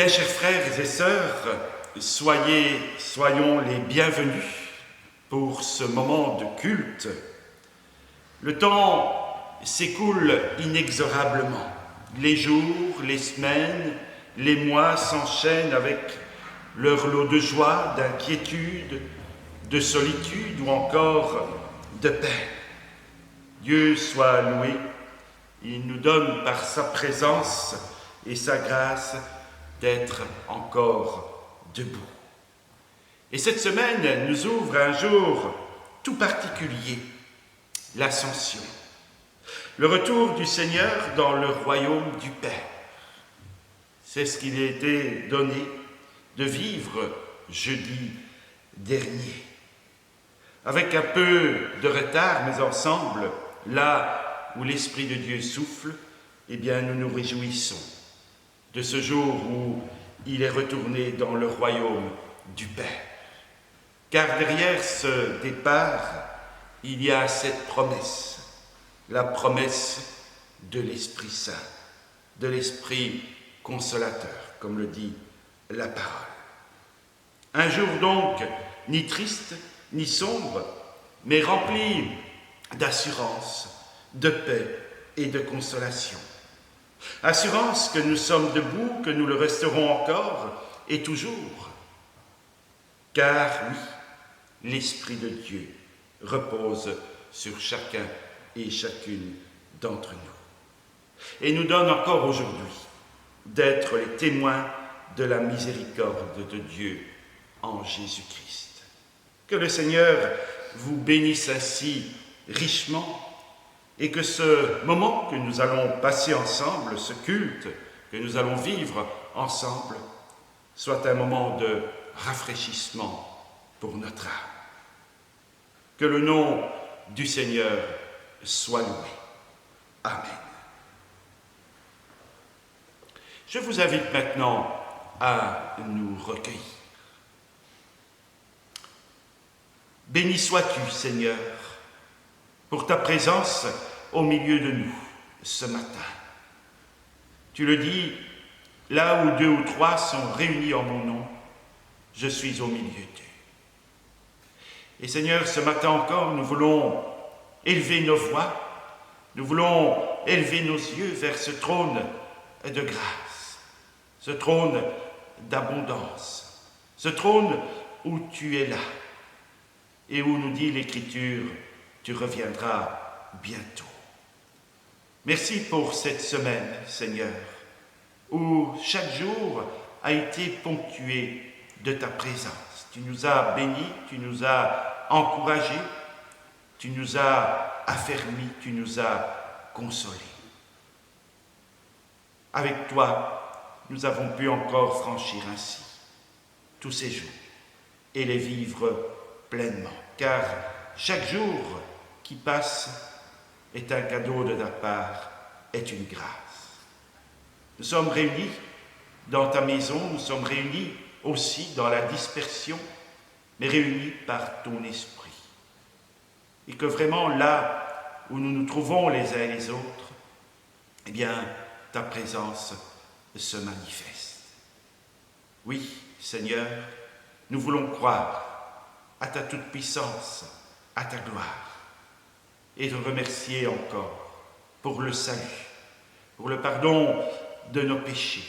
Bien, chers frères et sœurs, soyons les bienvenus pour ce moment de culte. Le temps s'écoule inexorablement. Les jours, les semaines, les mois s'enchaînent avec leur lot de joie, d'inquiétude, de solitude ou encore de paix. Dieu soit loué, il nous donne par sa présence et sa grâce d'être encore debout. Et cette semaine nous ouvre un jour tout particulier, l'Ascension, le retour du Seigneur dans le royaume du Père. C'est ce qu'il a été donné de vivre jeudi dernier. Avec un peu de retard, mais ensemble, là où l'Esprit de Dieu souffle, eh bien nous nous réjouissons de ce jour où il est retourné dans le royaume du Père. Car derrière ce départ, il y a cette promesse, la promesse de l'Esprit Saint, de l'Esprit consolateur, comme le dit la parole. Un jour donc, ni triste, ni sombre, mais rempli d'assurance, de paix et de consolation. Assurance que nous sommes debout, que nous le resterons encore et toujours. Car oui, l'Esprit de Dieu repose sur chacun et chacune d'entre nous. Et nous donne encore aujourd'hui d'être les témoins de la miséricorde de Dieu en Jésus-Christ. Que le Seigneur vous bénisse ainsi richement et que ce moment que nous allons passer ensemble, ce culte que nous allons vivre ensemble, soit un moment de rafraîchissement pour notre âme. Que le nom du Seigneur soit loué. Amen. Je vous invite maintenant à nous recueillir. Béni sois-tu, Seigneur, pour ta présence au milieu de nous ce matin. Tu le dis, là où 2 ou 3 sont réunis en mon nom, je suis au milieu d'eux. Et Seigneur, ce matin encore, nous voulons élever nos voix, nous voulons élever nos yeux vers ce trône de grâce, ce trône d'abondance, ce trône où tu es là et où nous dit l'Écriture, tu reviendras bientôt. Merci pour cette semaine, Seigneur, où chaque jour a été ponctué de ta présence. Tu nous as bénis, tu nous as encouragés, tu nous as affermis, tu nous as consolés. Avec toi, nous avons pu encore franchir ainsi tous ces jours et les vivre pleinement, car chaque jour qui passe est un cadeau de ta part, est une grâce. Nous sommes réunis dans ta maison, nous sommes réunis aussi dans la dispersion, mais réunis par ton esprit. Et que vraiment là où nous nous trouvons les uns et les autres, eh bien, ta présence se manifeste. Oui, Seigneur, nous voulons croire à ta toute-puissance, à ta gloire, et te remercier encore pour le salut, pour le pardon de nos péchés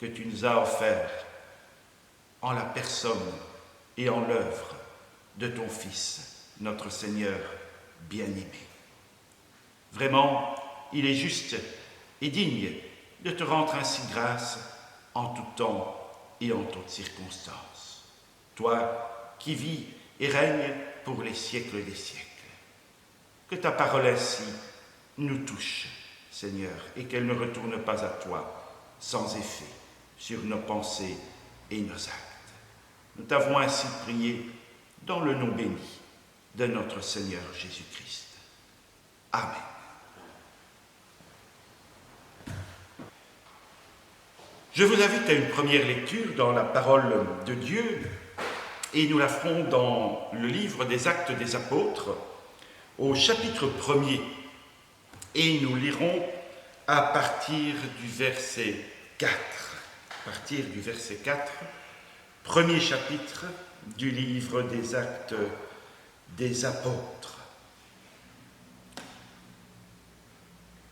que tu nous as offerts en la personne et en l'œuvre de ton Fils, notre Seigneur bien-aimé. Vraiment, il est juste et digne de te rendre ainsi grâce en tout temps et en toutes circonstances. Toi qui vis et règnes pour les siècles des siècles. Que ta parole ainsi nous touche, Seigneur, et qu'elle ne retourne pas à toi sans effet sur nos pensées et nos actes. Nous t'avons ainsi prié dans le nom béni de notre Seigneur Jésus-Christ. Amen. Je vous invite à une première lecture dans la parole de Dieu, et nous la ferons dans le livre des Actes des Apôtres, au chapitre 1er, et nous lirons à partir du verset 4. à partir du verset 4, premier chapitre du livre des Actes des Apôtres.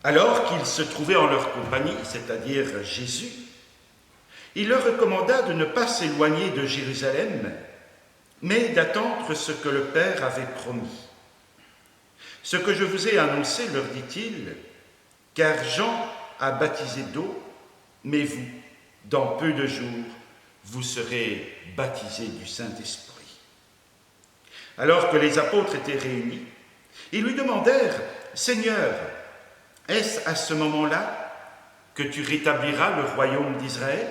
Alors qu'ils se trouvaient en leur compagnie, c'est-à-dire Jésus, il leur recommanda de ne pas s'éloigner de Jérusalem, mais d'attendre ce que le Père avait promis. Ce que je vous ai annoncé, leur dit-il, car Jean a baptisé d'eau, mais vous, dans peu de jours, vous serez baptisés du Saint-Esprit. Alors que les apôtres étaient réunis, ils lui demandèrent, « Seigneur, est-ce à ce moment-là que tu rétabliras le royaume d'Israël ?»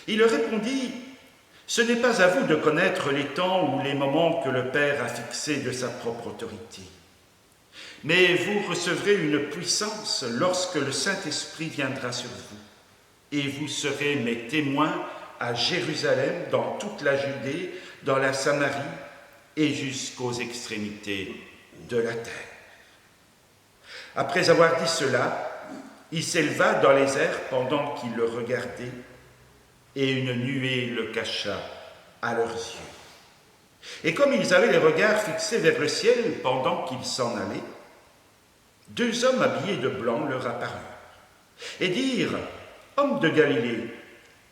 Il leur répondit, « Ce n'est pas à vous de connaître les temps ou les moments que le Père a fixés de sa propre autorité. Mais vous recevrez une puissance lorsque le Saint-Esprit viendra sur vous, et vous serez mes témoins à Jérusalem, dans toute la Judée, dans la Samarie et jusqu'aux extrémités de la terre. » Après avoir dit cela, il s'éleva dans les airs pendant qu'ils le regardaient, et une nuée le cacha à leurs yeux. Et comme ils avaient les regards fixés vers le ciel pendant qu'ils s'en allaient, deux hommes habillés de blanc leur apparurent et dirent, « Hommes de Galilée,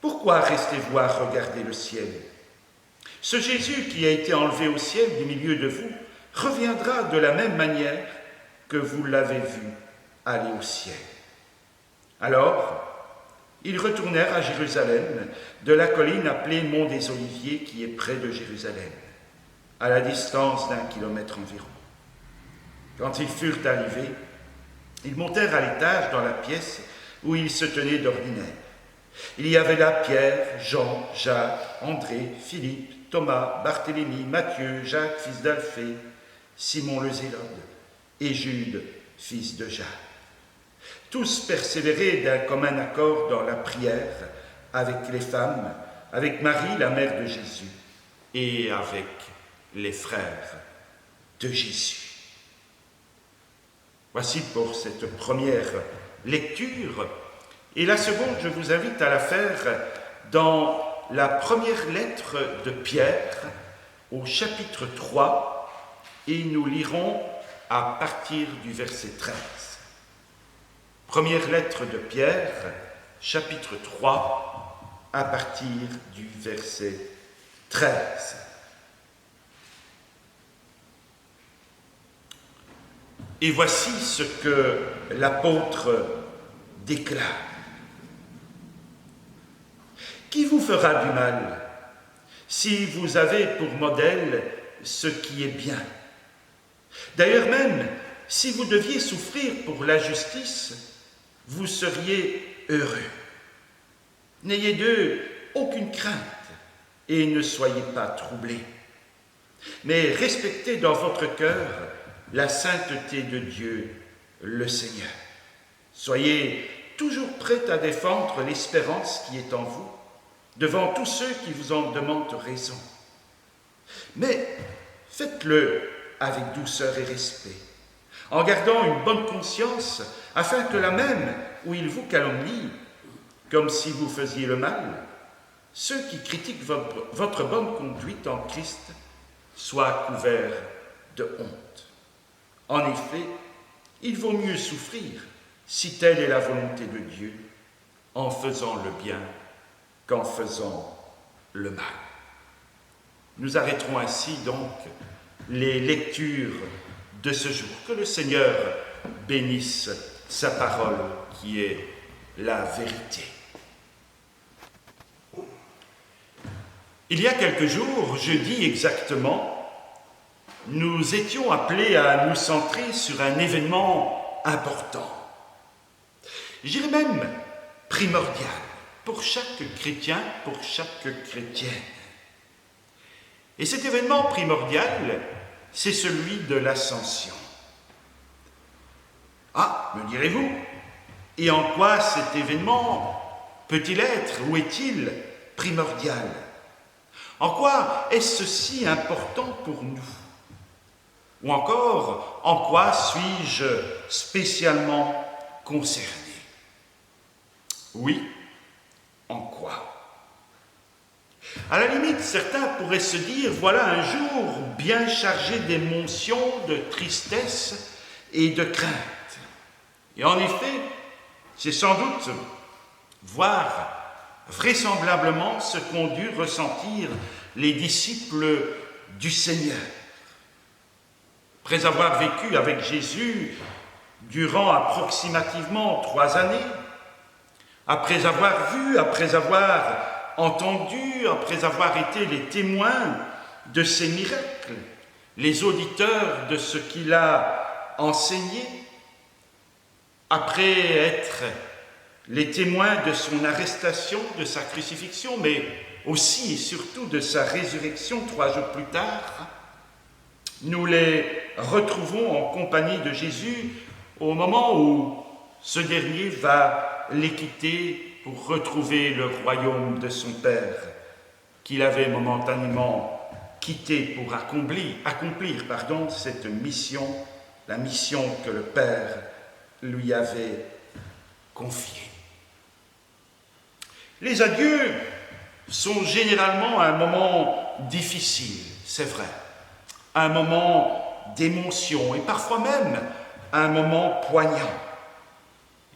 pourquoi restez-vous à regarder le ciel? Ce Jésus qui a été enlevé au ciel du milieu de vous reviendra de la même manière que vous l'avez vu aller au ciel. » Alors, ils retournèrent à Jérusalem, de la colline appelée Mont des Oliviers, qui est près de Jérusalem, à la distance d'1 kilomètre environ. Quand ils furent arrivés, ils montèrent à l'étage dans la pièce où ils se tenaient d'ordinaire. Il y avait là Pierre, Jean, Jacques, André, Philippe, Thomas, Barthélemy, Matthieu, Jacques, fils d'Alphée, Simon le Zélode et Jude, fils de Jacques. Tous persévéraient d'un commun accord dans la prière avec les femmes, avec Marie, la mère de Jésus, et avec les frères de Jésus. Voici pour cette première lecture. Et la seconde, je vous invite à la faire dans la première lettre de Pierre, au chapitre 3, et nous lirons à partir du verset 13. Première lettre de Pierre, chapitre 3, à partir du verset 13. Et voici ce que l'apôtre déclare. Qui vous fera du mal si vous avez pour modèle ce qui est bien? D'ailleurs même, si vous deviez souffrir pour la justice, vous seriez heureux. N'ayez d'eux aucune crainte et ne soyez pas troublés. Mais respectez dans votre cœur la sainteté de Dieu, le Seigneur. Soyez toujours prêts à défendre l'espérance qui est en vous, devant tous ceux qui vous en demandent raison. Mais faites-le avec douceur et respect, en gardant une bonne conscience, afin que là même où ils vous calomnient, comme si vous faisiez le mal, ceux qui critiquent votre bonne conduite en Christ soient couverts de honte. En effet, il vaut mieux souffrir, si telle est la volonté de Dieu, en faisant le bien qu'en faisant le mal. Nous arrêterons ainsi donc les lectures de ce jour. Que le Seigneur bénisse sa parole qui est la vérité. Il y a quelques jours, jeudi exactement, nous étions appelés à nous centrer sur un événement important. Je dirais même primordial pour chaque chrétien, pour chaque chrétienne. Et cet événement primordial, c'est celui de l'Ascension. Ah, me direz-vous, et en quoi cet événement peut-il être, ou est-il primordial? En quoi est-ce si important pour nous? Ou encore, en quoi suis-je spécialement concerné? Oui, À la limite, certains pourraient se dire, voilà un jour bien chargé d'émotions, de tristesse et de crainte. Et en effet, c'est sans doute, voire vraisemblablement, ce qu'ont dû ressentir les disciples du Seigneur. Après avoir vécu avec Jésus durant approximativement 3 années, après avoir vu, après avoir entendu, après avoir été les témoins de ses miracles, les auditeurs de ce qu'il a enseigné, après être les témoins de son arrestation, de sa crucifixion, mais aussi et surtout de sa résurrection 3 jours plus tard, nous les retrouvons en compagnie de Jésus au moment où ce dernier va les quitter pour retrouver le royaume de son Père, qu'il avait momentanément quitté pour accomplir cette mission, la mission que le Père lui avait confiée. Les adieux sont généralement un moment difficile, c'est vrai, un moment d'émotion et parfois même un moment poignant.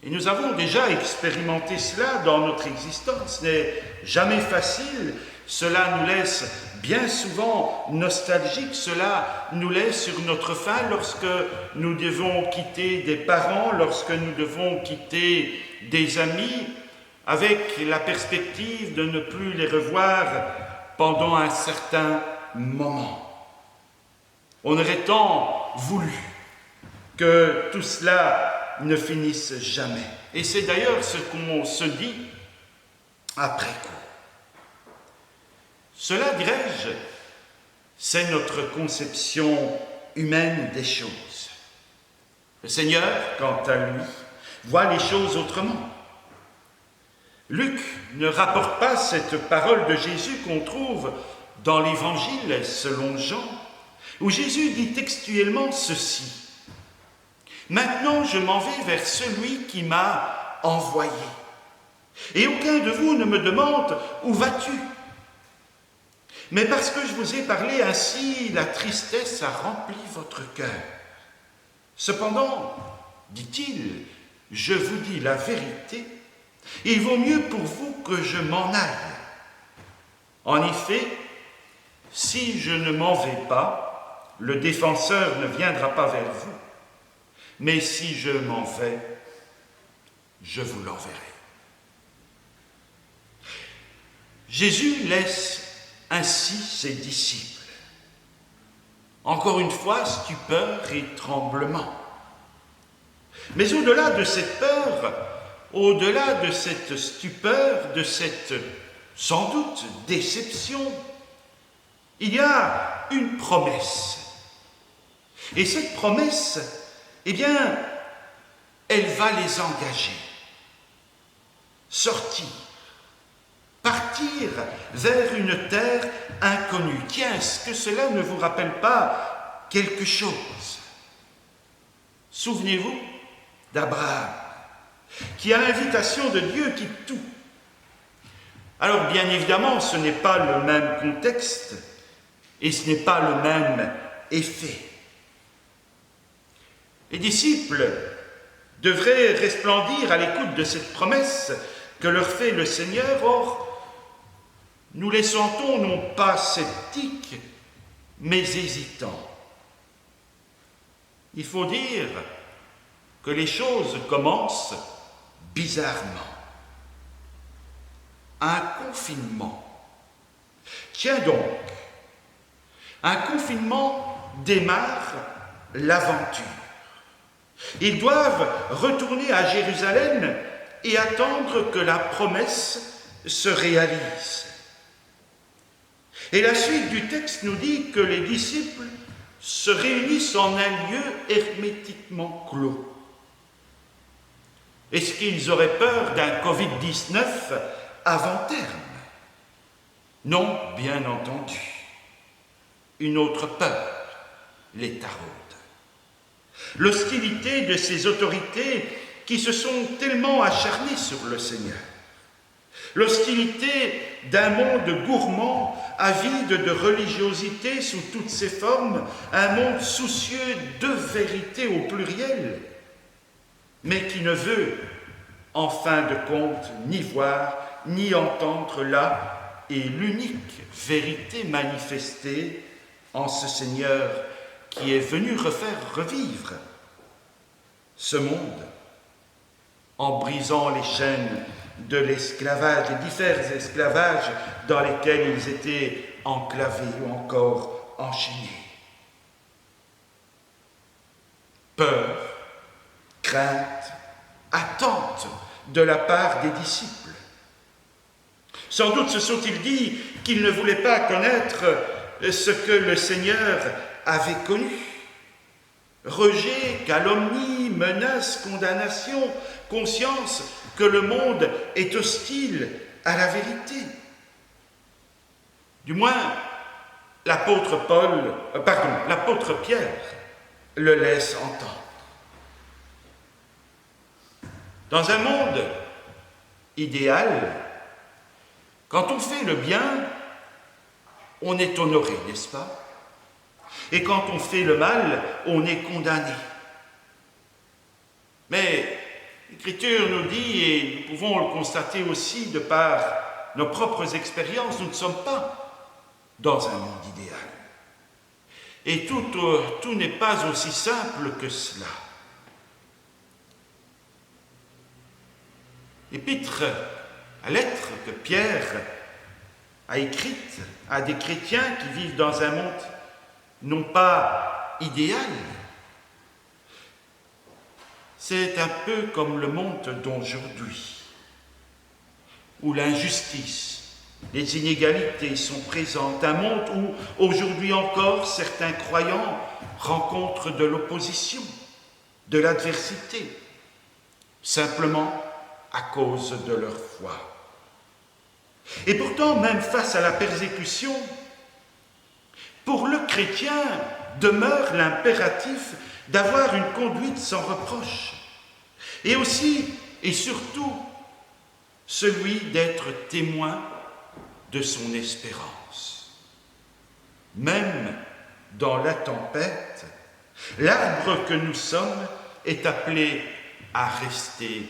Et nous avons déjà expérimenté cela dans notre existence. Ce n'est jamais facile, cela nous laisse bien souvent nostalgiques, cela nous laisse sur notre faim lorsque nous devons quitter des parents, lorsque nous devons quitter des amis, avec la perspective de ne plus les revoir pendant un certain moment. On aurait tant voulu que tout cela ne finisse jamais. Et c'est d'ailleurs ce qu'on se dit après coup. Cela, dirais-je, c'est notre conception humaine des choses. Le Seigneur, quant à lui, voit les choses autrement. Luc ne rapporte pas cette parole de Jésus qu'on trouve dans l'Évangile selon Jean, où Jésus dit textuellement ceci. « Maintenant, je m'en vais vers celui qui m'a envoyé. Et aucun de vous ne me demande « Où vas-tu » Mais parce que je vous ai parlé ainsi, la tristesse a rempli votre cœur. Cependant, dit-il, je vous dis la vérité, il vaut mieux pour vous que je m'en aille. En effet, si je ne m'en vais pas, le défenseur ne viendra pas vers vous. Mais si je m'en vais, je vous l'enverrai. Jésus laisse ainsi ses disciples. Encore une fois, stupeur et tremblement. Mais au-delà de cette peur, au-delà de cette stupeur, de cette, sans doute, déception, il y a une promesse. Et cette promesse, eh bien, elle va les engager. Sortir, partir vers une terre inconnue. Tiens, est-ce que cela ne vous rappelle pas quelque chose? Souvenez-vous d'Abraham, qui à l'invitation de Dieu quitte tout. Alors bien évidemment, ce n'est pas le même contexte et ce n'est pas le même effet. Les disciples devraient resplendir à l'écoute de cette promesse que leur fait le Seigneur. Or, nous les sentons non pas sceptiques, mais hésitants. Il faut dire que les choses commencent bizarrement. Un confinement. Tiens donc, un confinement démarre l'aventure. Ils doivent retourner à Jérusalem et attendre que la promesse se réalise. Et la suite du texte nous dit que les disciples se réunissent en un lieu hermétiquement clos. Est-ce qu'ils auraient peur d'un Covid-19 avant terme? Non, bien entendu. Une autre peur les taraude. L'hostilité de ces autorités qui se sont tellement acharnées sur le Seigneur. l'hostilité d'un monde gourmand, avide de religiosité sous toutes ses formes, un monde soucieux de vérité au pluriel, mais qui ne veut, en fin de compte, ni voir, ni entendre la et l'unique vérité manifestée en ce Seigneur qui est venu refaire revivre ce monde en brisant les chaînes de l'esclavage, les divers esclavages dans lesquels ils étaient enclavés ou encore enchaînés. Peur, crainte, attente de la part des disciples. Sans doute se sont-ils dit qu'ils ne voulaient pas connaître ce que le Seigneur avait connu. Rejet, calomnie, menace, condamnation, conscience que le monde est hostile à la vérité. Du moins, l'apôtre Pierre le laisse entendre. Dans un monde idéal, quand on fait le bien, on est honoré, n'est-ce pas? Et quand on fait le mal, on est condamné. Mais l'Écriture nous dit, et nous pouvons le constater aussi de par nos propres expériences, nous ne sommes pas dans un monde idéal. Et tout n'est pas aussi simple que cela. L'épître, la lettre que Pierre a écrite à des chrétiens qui vivent dans un monde non pas idéal, c'est un peu comme le monde d'aujourd'hui, où l'injustice, les inégalités sont présentes, un monde où, aujourd'hui encore, certains croyants rencontrent de l'opposition, de l'adversité, simplement à cause de leur foi. Et pourtant, même face à la persécution, pour le chrétien demeure l'impératif d'avoir une conduite sans reproche, et aussi et surtout celui d'être témoin de son espérance. Même dans la tempête, l'arbre que nous sommes est appelé à rester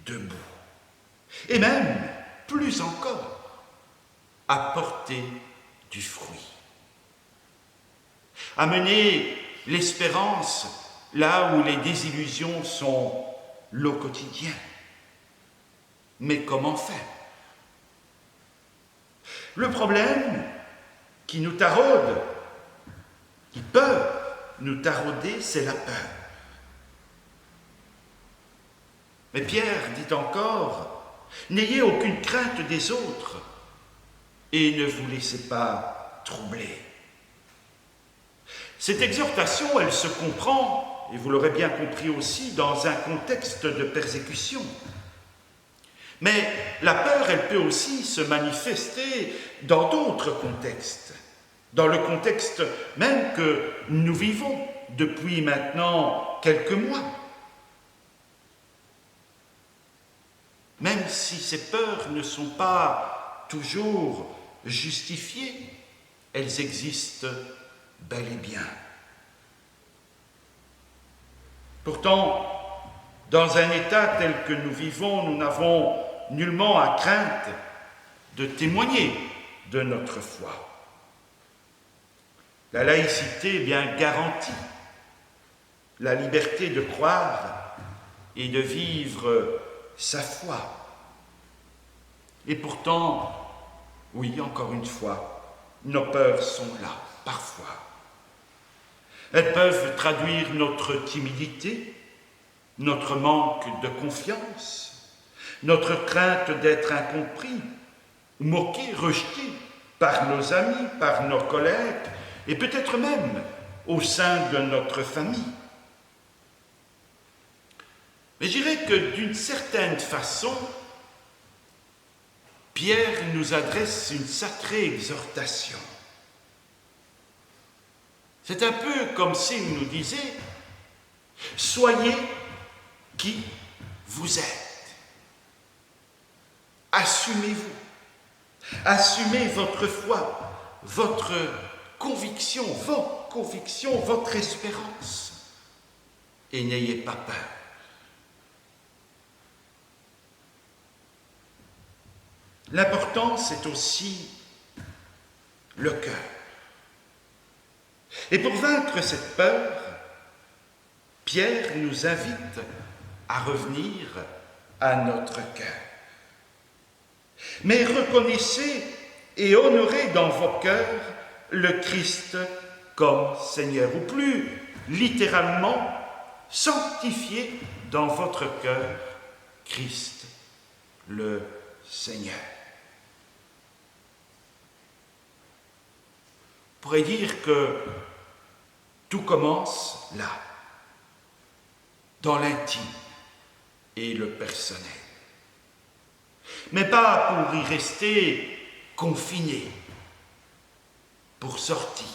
debout, et même, plus encore, à porter du fruit. Amener l'espérance là où les désillusions sont l'eau quotidienne. Mais comment faire? Le problème qui nous taraude, qui peut nous tarauder, c'est la peur. Mais Pierre dit encore, n'ayez aucune crainte des autres et ne vous laissez pas troubler. Cette exhortation, elle se comprend, et vous l'aurez bien compris aussi, dans un contexte de persécution. Mais la peur, elle peut aussi se manifester dans d'autres contextes, dans le contexte même que nous vivons depuis maintenant quelques mois. Même si ces peurs ne sont pas toujours justifiées, elles existent bel et bien. Pourtant, dans un état tel que nous vivons, nous n'avons nullement à craindre de témoigner de notre foi. La laïcité bien garantit la liberté de croire et de vivre sa foi. Et pourtant, oui, encore une fois, nos peurs sont là, parfois. Elles peuvent traduire notre timidité, notre manque de confiance, notre crainte d'être incompris, moqué, rejeté par nos amis, par nos collègues et peut-être même au sein de notre famille. Mais je dirais que d'une certaine façon, Pierre nous adresse une sacrée exhortation. C'est un peu comme s'il nous disait « Soyez qui vous êtes. assumez-vous. Assumez votre foi, votre conviction, vos convictions, votre espérance. Et n'ayez pas peur. L'important, c'est aussi le cœur. Et pour vaincre cette peur, Pierre nous invite à revenir à notre cœur. Mais reconnaissez et honorez dans vos cœurs le Christ comme Seigneur, ou plus littéralement, sanctifiez dans votre cœur Christ le Seigneur. On pourrait dire que tout commence là, dans l'intime et le personnel. Mais pas pour y rester confiné, pour sortir.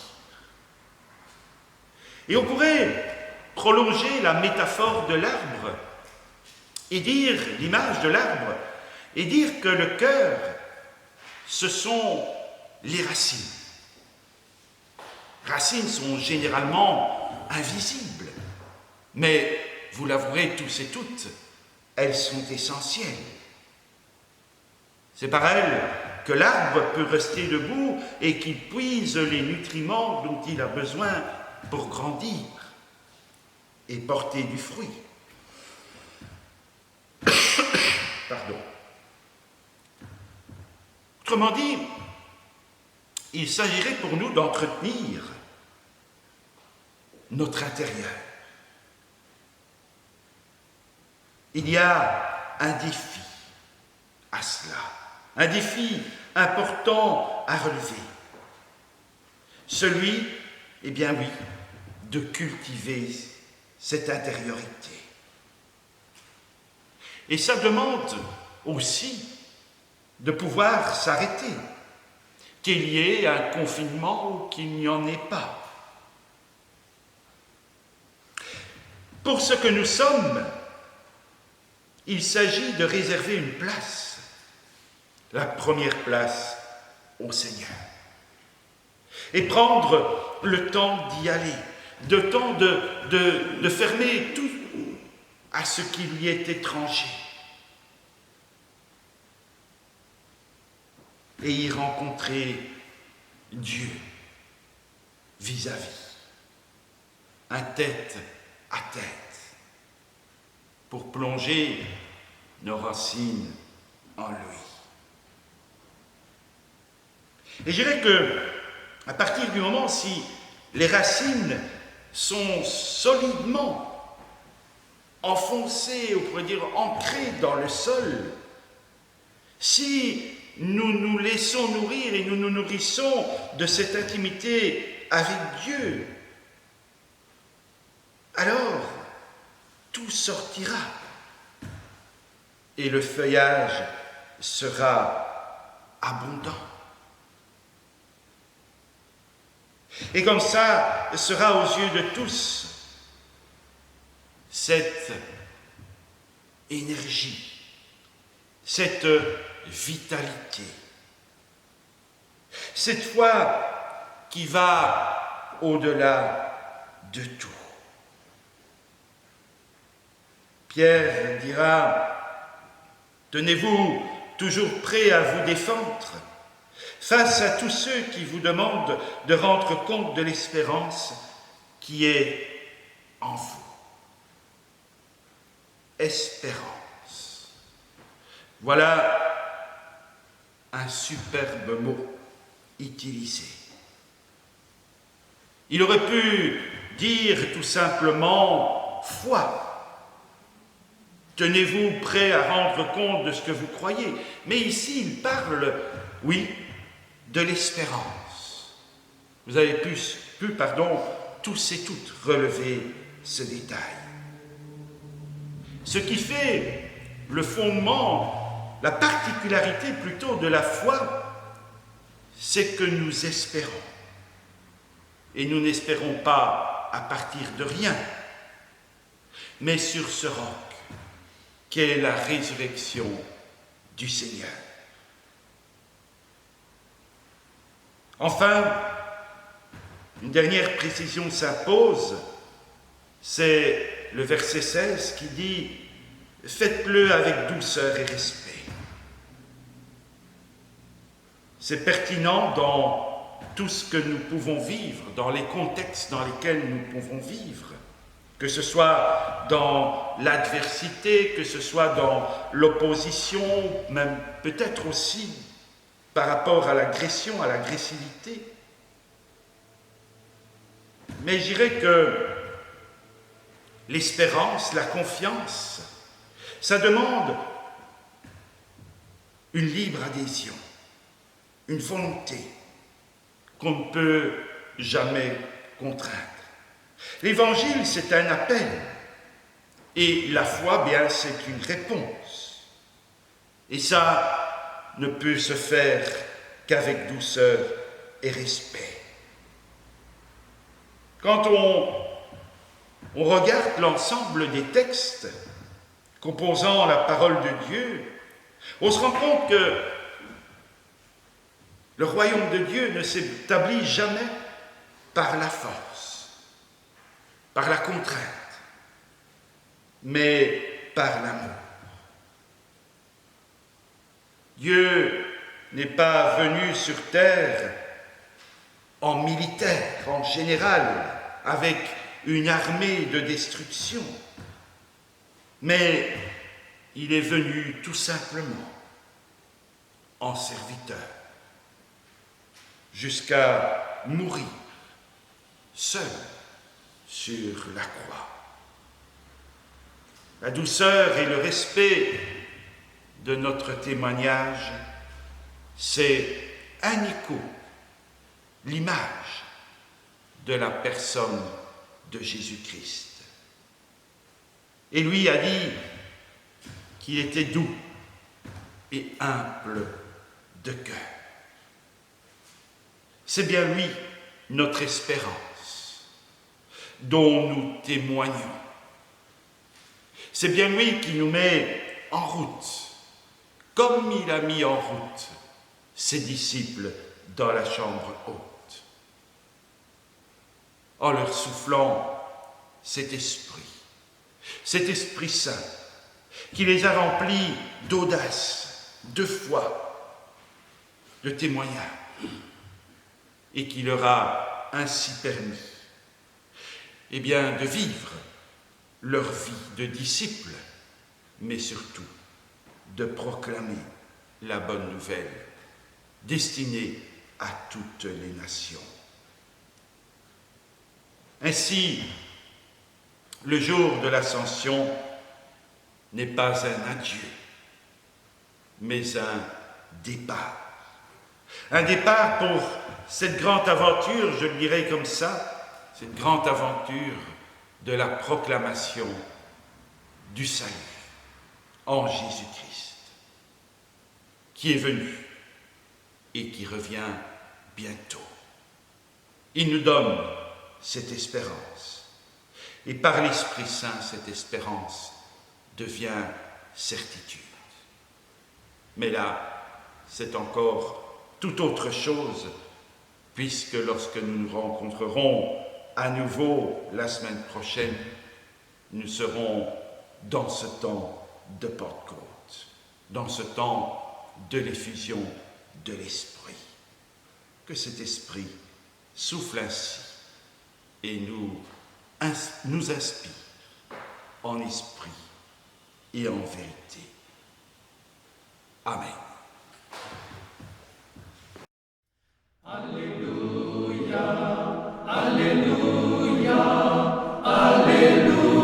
Et on pourrait prolonger la métaphore de l'arbre et dire, l'image de l'arbre, et dire que le cœur, ce sont les racines. Racines sont généralement invisibles, mais vous l'avouerez tous et toutes, elles sont essentielles. C'est par elles que l'arbre peut rester debout et qu'il puise les nutriments dont il a besoin pour grandir et porter du fruit. Pardon. Autrement dit, il s'agirait pour nous d'entretenir notre intérieur. Il y a un défi à cela, un défi important à relever. Celui, eh bien oui, de cultiver cette intériorité. Et ça demande aussi de pouvoir s'arrêter, qu'il y ait un confinement ou qu'il n'y en ait pas. Pour ce que nous sommes, il s'agit de réserver une place, la première place au Seigneur, et prendre le temps d'y aller, le temps de fermer tout à ce qui lui est étranger, et y rencontrer Dieu vis-à-vis, un tête à tête, pour plonger nos racines en lui. Et je dirais que, à partir du moment si les racines sont solidement enfoncées, on pourrait dire ancrées dans le sol, si nous nous laissons nourrir et nous nous nourrissons de cette intimité avec Dieu, alors tout sortira et le feuillage sera abondant. Et comme ça sera aux yeux de tous cette énergie, cette vitalité, cette foi qui va au-delà de tout. Pierre dira, tenez-vous toujours prêts à vous défendre face à tous ceux qui vous demandent de rendre compte de l'espérance qui est en vous. Espérance. Voilà un superbe mot utilisé. Il aurait pu dire tout simplement foi. Tenez-vous prêts à rendre compte de ce que vous croyez. Mais ici, il parle, oui, de l'espérance. Vous avez pu, tous et toutes, relever ce détail. Ce qui fait le fondement, la particularité plutôt de la foi, c'est que nous espérons. Et nous n'espérons pas à partir de rien, mais sur ce roc qu'est la résurrection du Seigneur. Enfin, une dernière précision s'impose, c'est le verset 16 qui dit « Faites-le avec douceur et respect ». C'est pertinent dans tout ce que nous pouvons vivre, dans les contextes dans lesquels nous pouvons vivre, que ce soit dans l'adversité, que ce soit dans l'opposition, même peut-être aussi par rapport à l'agression, à l'agressivité. Mais je dirais que l'espérance, la confiance, ça demande une libre adhésion, une volonté qu'on ne peut jamais contraindre. L'Évangile, c'est un appel, et la foi, bien, c'est une réponse. Et ça ne peut se faire qu'avec douceur et respect. Quand on regarde l'ensemble des textes composant la parole de Dieu, on se rend compte que le royaume de Dieu ne s'établit jamais par la force, par la contrainte, mais par l'amour. Dieu n'est pas venu sur terre en militaire, en général, avec une armée de destruction, mais il est venu tout simplement en serviteur, jusqu'à mourir seul sur la croix. La douceur et le respect de notre témoignage, c'est un écho, l'image de la personne de Jésus-Christ. Et lui a dit qu'il était doux et humble de cœur. C'est bien lui, notre espérance, dont nous témoignons. C'est bien lui qui nous met en route, comme il a mis en route ses disciples dans la chambre haute, en leur soufflant cet Esprit Saint, qui les a remplis d'audace, de foi, de témoignage, et qui leur a ainsi permis, de vivre leur vie de disciples, mais surtout de proclamer la bonne nouvelle destinée à toutes les nations. Ainsi, le jour de l'Ascension n'est pas un adieu, mais un départ. Un départ pour cette grande aventure, je le dirais comme ça, cette grande aventure de la proclamation du salut en Jésus-Christ, qui est venu et qui revient bientôt. Il nous donne cette espérance. Et par l'Esprit Saint, cette espérance devient certitude. Mais là, c'est encore tout autre chose, puisque lorsque nous nous rencontrerons à nouveau la semaine prochaine, nous serons dans ce temps de Pentecôte, dans ce temps de l'effusion de l'Esprit. Que cet Esprit souffle ainsi et nous inspire en esprit et en vérité. Amen. Alléluia, Alléluia, Alléluia.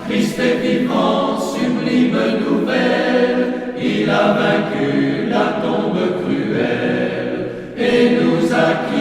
Christ est vivant, sublime nouvelle, il a vaincu la tombe cruelle et nous a quittés.